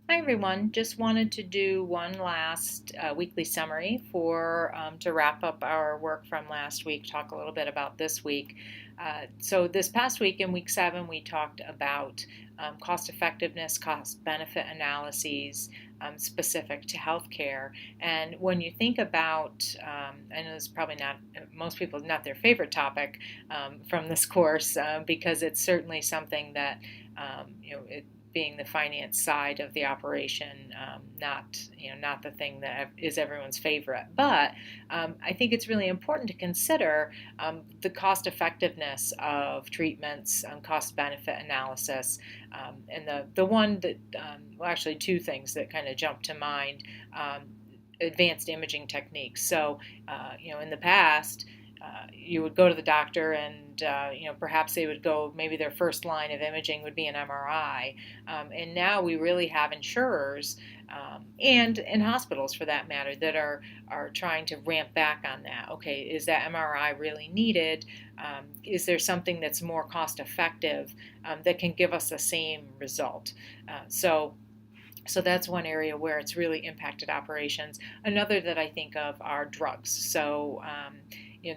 Hi everyone. Just wanted to do one last weekly summary for to wrap up our work from last week. Talk a little bit about this week. So this past week in week 7, we talked about cost effectiveness, cost benefit analyses specific to healthcare. And when you think about, I know it's probably not most people not their favorite topic from this course because it's certainly something that it being the finance side of the operation, not the thing that is everyone's favorite. But I think it's really important to consider the cost effectiveness of treatments, cost benefit analysis, and the one that well, actually two things that kind of jump to mind. Advanced imaging techniques. So, in the past, you would go to the doctor and perhaps they would go, maybe their first line of imaging would be an MRI. And now we really have insurers and in hospitals for that matter that are trying to ramp back on that. Okay, is that MRI really needed? Is there something that's more cost effective that can give us the same result? So that's one area where it's really impacted operations. Another that I think of are drugs. So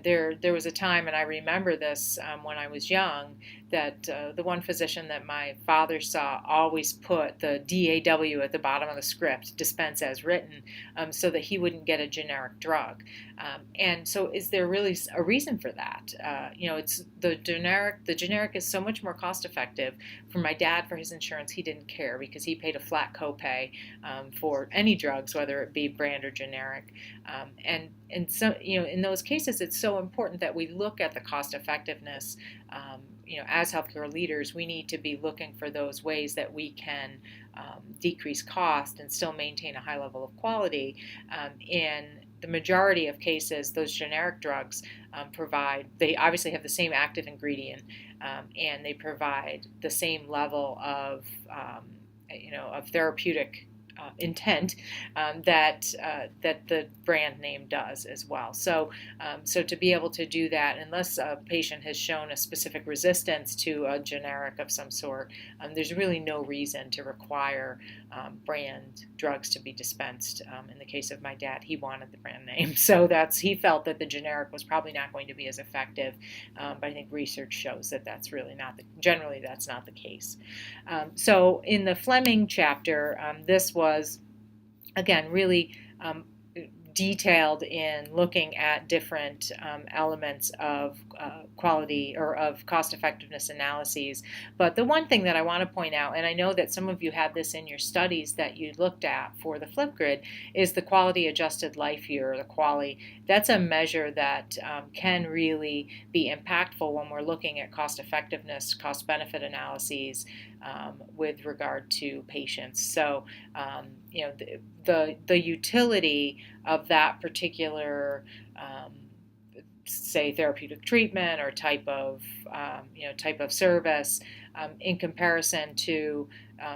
there was a time, and I remember this when I was young, that the one physician that my father saw always put the DAW at the bottom of the script, dispense as written, so that he wouldn't get a generic drug. And so, is there really a reason for that? It's the generic. The generic is so much more cost effective. For my dad, for his insurance, he didn't care because he paid a flat copay for any drugs, whether it be brand or generic. And so, in those cases, it's so important that we look at the cost effectiveness. As healthcare leaders, we need to be looking for those ways that we can decrease cost and still maintain a high level of quality. In the majority of cases, those generic drugs they obviously have the same active ingredient, and they provide the same level of therapeutic intent that the brand name does as well. So to be able to do that, unless a patient has shown a specific resistance to a generic of some sort, there's really no reason to require brand drugs to be dispensed. In the case of my dad, he wanted the brand name, so he felt that the generic was probably not going to be as effective. But I think research shows that that's really generally that's not the case. So in the Fleming chapter, this was, again, really detailed in looking at different elements of quality or of cost effectiveness analyses. But the one thing that I want to point out, and I know that some of you have this in your studies that you looked at for the Flipgrid, is the quality adjusted life year, or the QALY. That's a measure that can really be impactful when we're looking at cost effectiveness, cost benefit analyses with regard to patients. So, the utility of that particular, say, therapeutic treatment or type of service in comparison to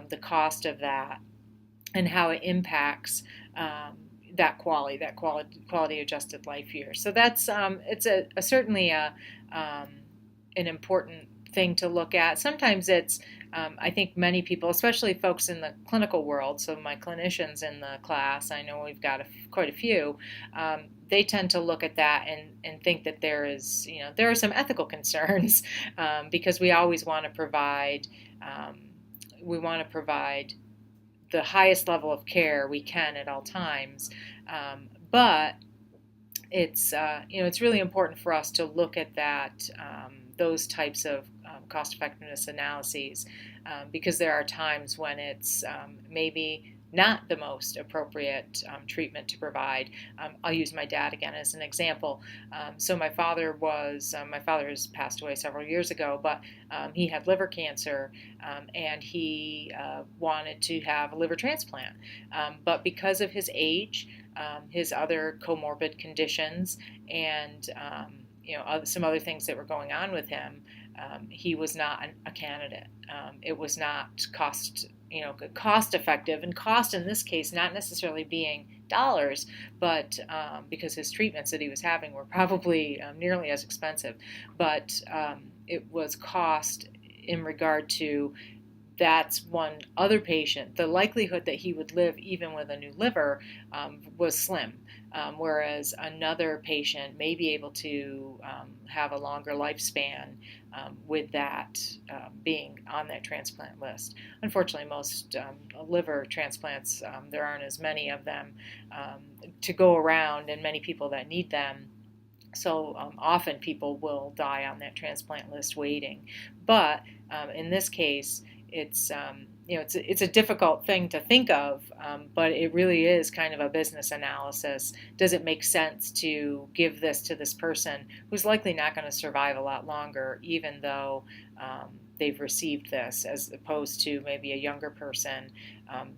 the cost of that and how it impacts that quality adjusted life year. So that's it's certainly an important thing to look at. Sometimes it's I think many people, especially folks in the clinical world, so my clinicians in the class, I know we've got quite a few, they tend to look at that and think that there are some ethical concerns because we always want to provide the highest level of care we can at all times, but it's really important for us to look at those types of cost effectiveness analyses because there are times when it's maybe not the most appropriate treatment to provide. I'll use my dad again as an example. So my father has passed away several years ago, but he had liver cancer and he wanted to have a liver transplant. But because of his age, his other comorbid conditions, and some other things that were going on with him, he was not a candidate. It was not cost effective, and cost in this case not necessarily being dollars, but because his treatments that he was having were probably nearly as expensive, but it was cost in regard to that's one other patient. The likelihood that he would live even with a new liver was slim, whereas another patient may be able to have a longer lifespan with that being on that transplant list. Unfortunately, most liver transplants, there aren't as many of them to go around, and many people that need them. So often people will die on that transplant list waiting. But in this case, it's it's a difficult thing to think of, but it really is kind of a business analysis. Does it make sense to give this to this person who's likely not going to survive a lot longer, even though they've received this, as opposed to maybe a younger person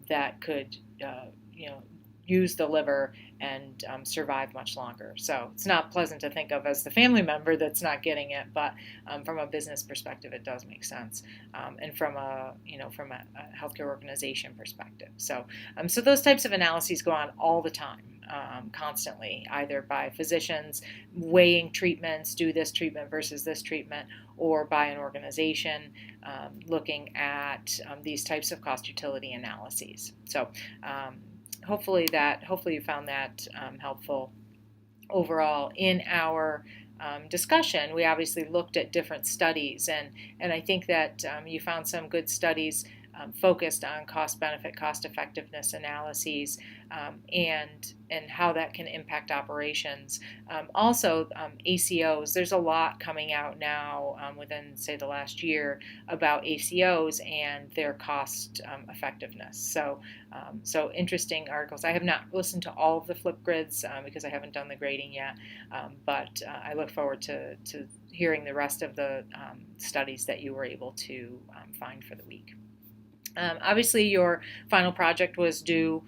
that could use the liver and survive much longer. So it's not pleasant to think of as the family member that's not getting it, but from a business perspective, it does make sense, and from a healthcare organization perspective. So so those types of analyses go on all the time. Constantly, either by physicians weighing treatments, do this treatment versus this treatment, or by an organization looking at these types of cost utility analyses. So hopefully you found that helpful. Overall, in our discussion, we obviously looked at different studies, and I think that you found some good studies focused on cost-benefit, cost-effectiveness analyses, and how that can impact operations. Also, ACOs, there's a lot coming out now within, say, the last year about ACOs and their cost effectiveness. So interesting articles. I have not listened to all of the Flipgrids because I haven't done the grading yet, but I look forward to hearing the rest of the studies that you were able to find for the week. Obviously, your final project was due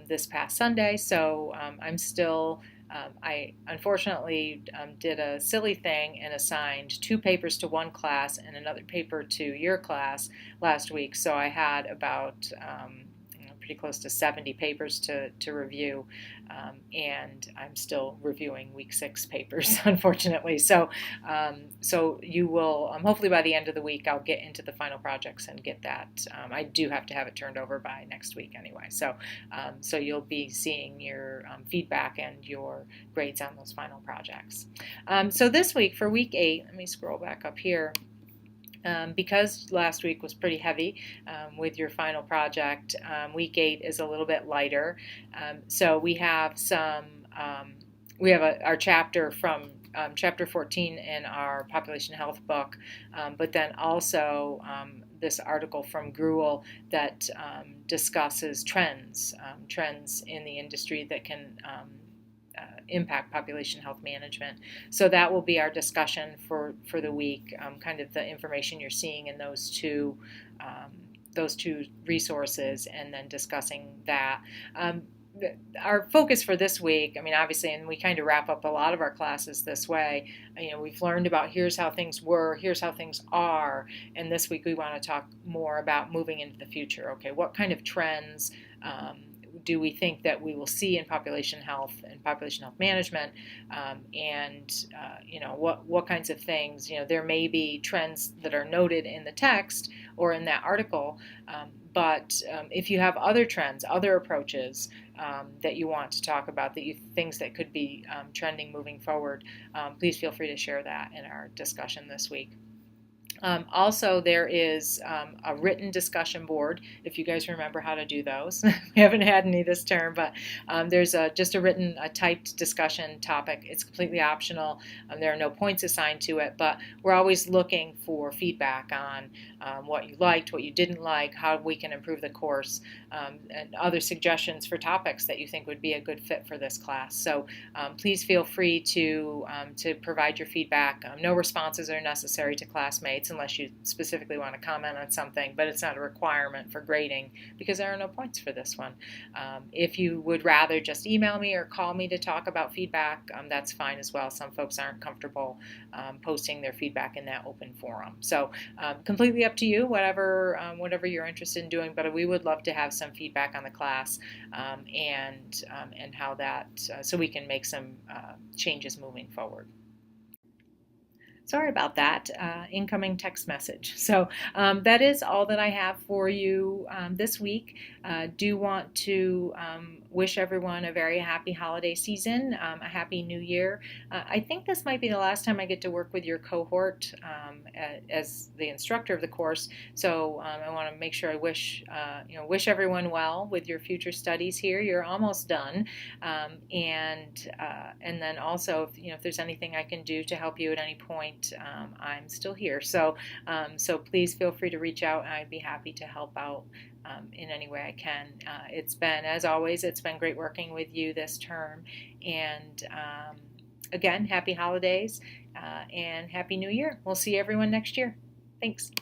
this past Sunday, so I'm still, I unfortunately did a silly thing and assigned 2 papers to one class and another paper to your class last week, so I had about pretty close to 70 papers to review, and I'm still reviewing week 6 papers, unfortunately. So you will, hopefully by the end of the week, I'll get into the final projects and get that. I do have to have it turned over by next week anyway. So you'll be seeing your feedback and your grades on those final projects. So this week, for week 8, let me scroll back up here. Because last week was pretty heavy with your final project, week 8 is a little bit lighter. So we have our chapter from chapter 14 in our population health book, but then also this article from Gruel that discusses trends in the industry that can impact population health management. So that will be our discussion for the week, kind of the information you're seeing in those two resources, and then discussing that. Our focus for this week, I mean, obviously, and we kind of wrap up a lot of our classes this way, we've learned about here's how things were, here's how things are, and this week we want to talk more about moving into the future. Okay, what kind of trends do we think that we will see in population health and population health management, and what kinds of things, there may be trends that are noted in the text or in that article, but if you have other trends, other approaches that you want to talk about, things that could be trending moving forward, please feel free to share that in our discussion this week. Also, there is a written discussion board, if you guys remember how to do those. We haven't had any this term, but there's just a written, typed discussion topic. It's completely optional. There are no points assigned to it, but we're always looking for feedback on what you liked, what you didn't like, how we can improve the course, and other suggestions for topics that you think would be a good fit for this class. So please feel free to provide your feedback. No responses are necessary to classmates unless you specifically want to comment on something, but it's not a requirement for grading because there are no points for this one. If you would rather just email me or call me to talk about feedback, that's fine as well. Some folks aren't comfortable posting their feedback in that open forum. So completely up to you, whatever you're interested in doing, but we would love to have some feedback on the class and how that, so we can make some changes moving forward. Sorry about that incoming text message. So that is all that I have for you this week. Do want to wish everyone a very happy holiday season, a happy new year. I think this might be the last time I get to work with your cohort as the instructor of the course. So I want to make sure I wish everyone well with your future studies here. You're almost done, and then also if there's anything I can do to help you at any point, I'm still here. So please feel free to reach out, and I'd be happy to help out in any way I can. As always, it's been great working with you this term. And again, happy holidays and happy new year. We'll see everyone next year. Thanks.